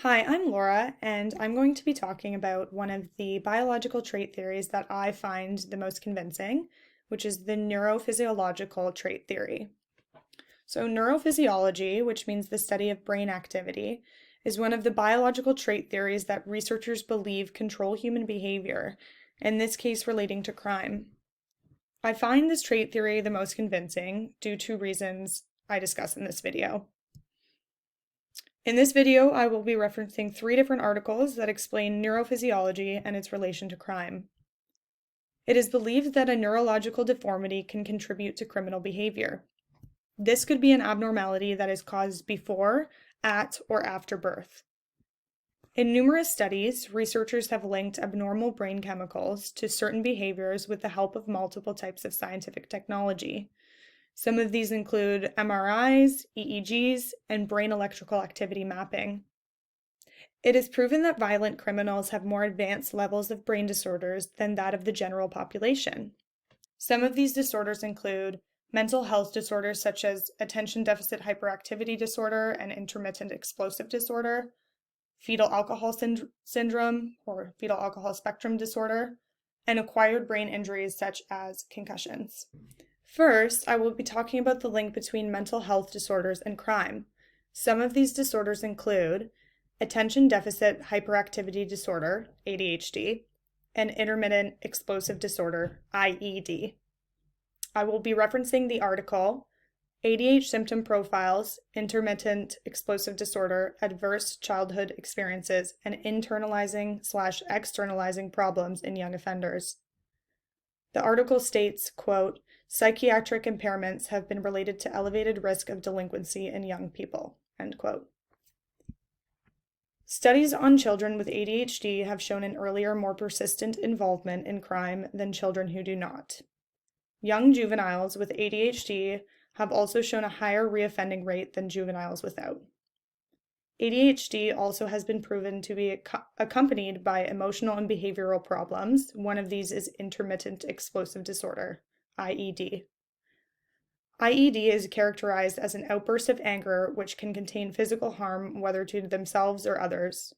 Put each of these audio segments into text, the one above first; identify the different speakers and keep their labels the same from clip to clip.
Speaker 1: Hi, I'm Laura, and I'm going to be talking about one of the biological trait theories that I find the most convincing, which is the neurophysiological trait theory. So, neurophysiology, which means the study of brain activity, is one of the biological trait theories that researchers believe control human behavior, in this case relating to crime. I find this trait theory the most convincing due to reasons I discuss in this video. In this video, I will be referencing 3 different articles that explain neurophysiology and its relation to crime. It is believed that a neurological deformity can contribute to criminal behavior. This could be an abnormality that is caused before, at, or after birth. In numerous studies, researchers have linked abnormal brain chemicals to certain behaviors with the help of multiple types of scientific technology. Some of these include MRIs, EEGs, and brain electrical activity mapping. It is proven that violent criminals have more advanced levels of brain disorders than that of the general population. Some of these disorders include mental health disorders such as attention deficit hyperactivity disorder and intermittent explosive disorder, fetal alcohol syndrome or fetal alcohol spectrum disorder, and acquired brain injuries such as concussions. First, I will be talking about the link between mental health disorders and crime. Some of these disorders include attention deficit hyperactivity disorder, ADHD, and intermittent explosive disorder, IED. I will be referencing the article, ADHD Symptom Profiles, Intermittent Explosive Disorder, Adverse Childhood Experiences, and Internalizing/Externalizing Problems in Young Offenders. The article states, quote, psychiatric impairments have been related to elevated risk of delinquency in young people, end quote. Studies on children with ADHD have shown an earlier, more persistent involvement in crime than children who do not. Young juveniles with ADHD have also shown a higher reoffending rate than juveniles without. ADHD also has been proven to be accompanied by emotional and behavioral problems. One of these is intermittent explosive disorder, IED. IED is characterized as an outburst of anger which can contain physical harm, whether to themselves or others.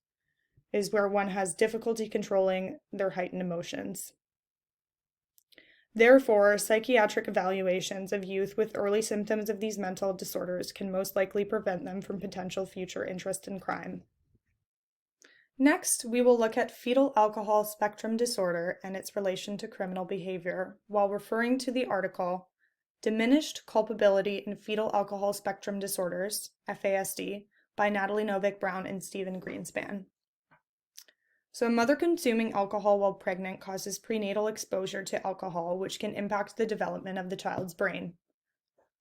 Speaker 1: It is where one has difficulty controlling their heightened emotions. Therefore, psychiatric evaluations of youth with early symptoms of these mental disorders can most likely prevent them from potential future interest in crime. Next, we will look at fetal alcohol spectrum disorder and its relation to criminal behavior while referring to the article Diminished Culpability in Fetal Alcohol Spectrum Disorders, FASD, by Natalie Novick-Brown and Stephen Greenspan. So a mother consuming alcohol while pregnant causes prenatal exposure to alcohol, which can impact the development of the child's brain.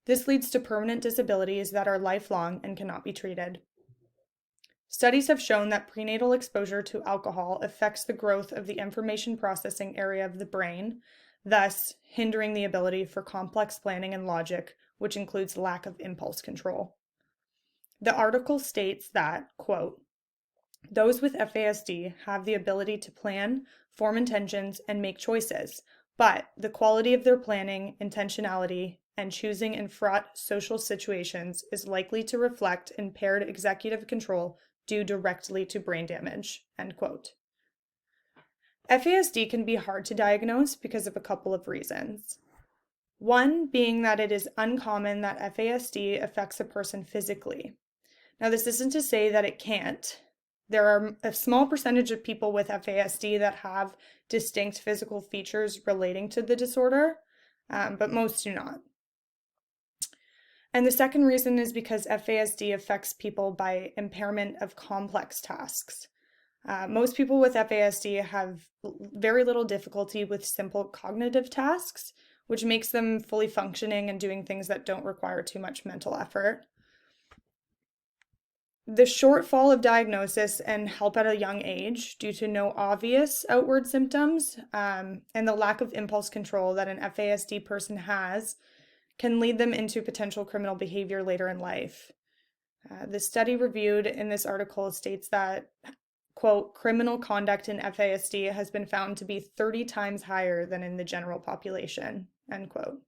Speaker 1: This leads to permanent disabilities that are lifelong and cannot be treated. Studies have shown that prenatal exposure to alcohol affects the growth of the information processing area of the brain, thus hindering the ability for complex planning and logic, which includes lack of impulse control. The article states that, quote, those with FASD have the ability to plan, form intentions, and make choices, but the quality of their planning, intentionality, and choosing in fraught social situations is likely to reflect impaired executive control due directly to brain damage, end quote. FASD can be hard to diagnose because of a couple of reasons. One being that it is uncommon that FASD affects a person physically. Now, this isn't to say that it can't. There are a small percentage of people with FASD that have distinct physical features relating to the disorder, but most do not. And the second reason is because FASD affects people by impairment of complex tasks. Most people with FASD have very little difficulty with simple cognitive tasks, which makes them fully functioning and doing things that don't require too much mental effort. The shortfall of diagnosis and help at a young age due to no obvious outward symptoms and the lack of impulse control that an FASD person has can lead them into potential criminal behavior later in life. The study reviewed in this article states that, quote, criminal conduct in FASD has been found to be 30 times higher than in the general population, end quote.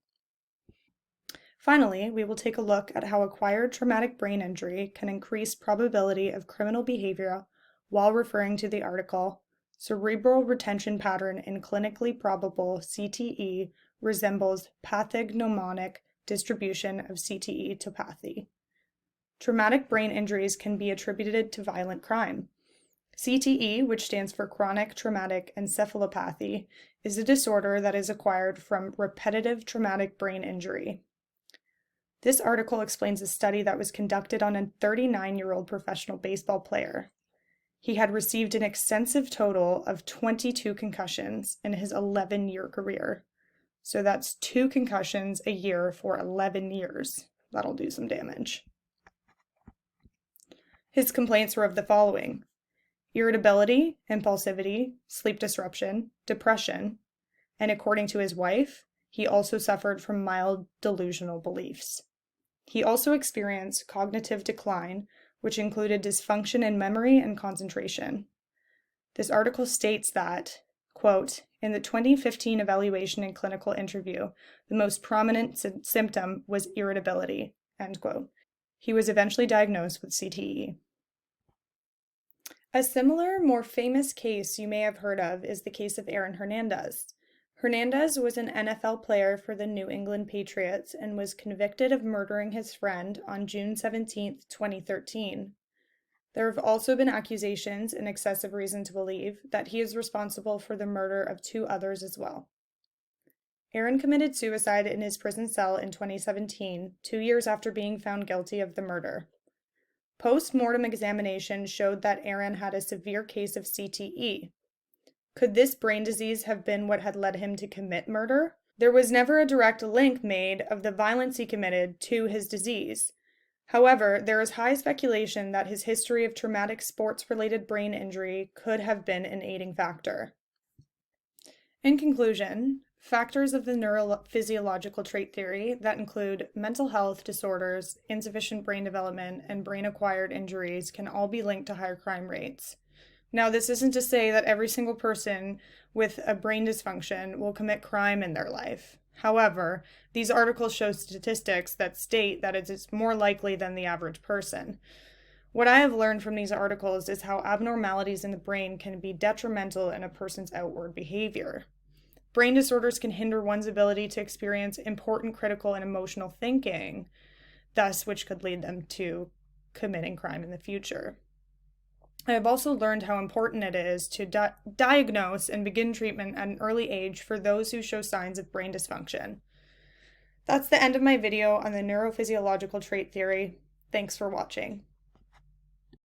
Speaker 1: Finally, we will take a look at how acquired traumatic brain injury can increase probability of criminal behavior while referring to the article, Cerebral Retention Pattern in Clinically Probable CTE Resembles Pathognomonic Distribution of CTE Topathy. Traumatic brain injuries can be attributed to violent crime. CTE, which stands for chronic traumatic encephalopathy, is a disorder that is acquired from repetitive traumatic brain injury. This article explains a study that was conducted on a 39-year-old professional baseball player. He had received an extensive total of 22 concussions in his 11-year career. So that's 2 concussions a year for 11 years. That'll do some damage. His complaints were of the following: irritability, impulsivity, sleep disruption, depression, and according to his wife, he also suffered from mild delusional beliefs. He also experienced cognitive decline, which included dysfunction in memory and concentration. This article states that, quote, in the 2015 evaluation and clinical interview, the most prominent symptom was irritability, end quote. He was eventually diagnosed with CTE. A similar, more famous case you may have heard of is the case of Aaron Hernandez. Hernandez was an NFL player for the New England Patriots and was convicted of murdering his friend on June 17, 2013. There have also been accusations and excessive reason to believe that he is responsible for the murder of 2 others as well. Aaron committed suicide in his prison cell in 2017, 2 years after being found guilty of the murder. Post-mortem examination showed that Aaron had a severe case of CTE. Could this brain disease have been what had led him to commit murder? There was never a direct link made of the violence he committed to his disease. However, there is high speculation that his history of traumatic sports-related brain injury could have been an aiding factor. In conclusion, factors of the neurophysiological trait theory that include mental health disorders, insufficient brain development, and brain-acquired injuries can all be linked to higher crime rates. Now, this isn't to say that every single person with a brain dysfunction will commit crime in their life. However, these articles show statistics that state that it is more likely than the average person. What I have learned from these articles is how abnormalities in the brain can be detrimental in a person's outward behavior. Brain disorders can hinder one's ability to experience important critical and emotional thinking, thus which could lead them to committing crime in the future. I have also learned how important it is to diagnose and begin treatment at an early age for those who show signs of brain dysfunction. That's the end of my video on the neurophysiological trait theory. Thanks for watching.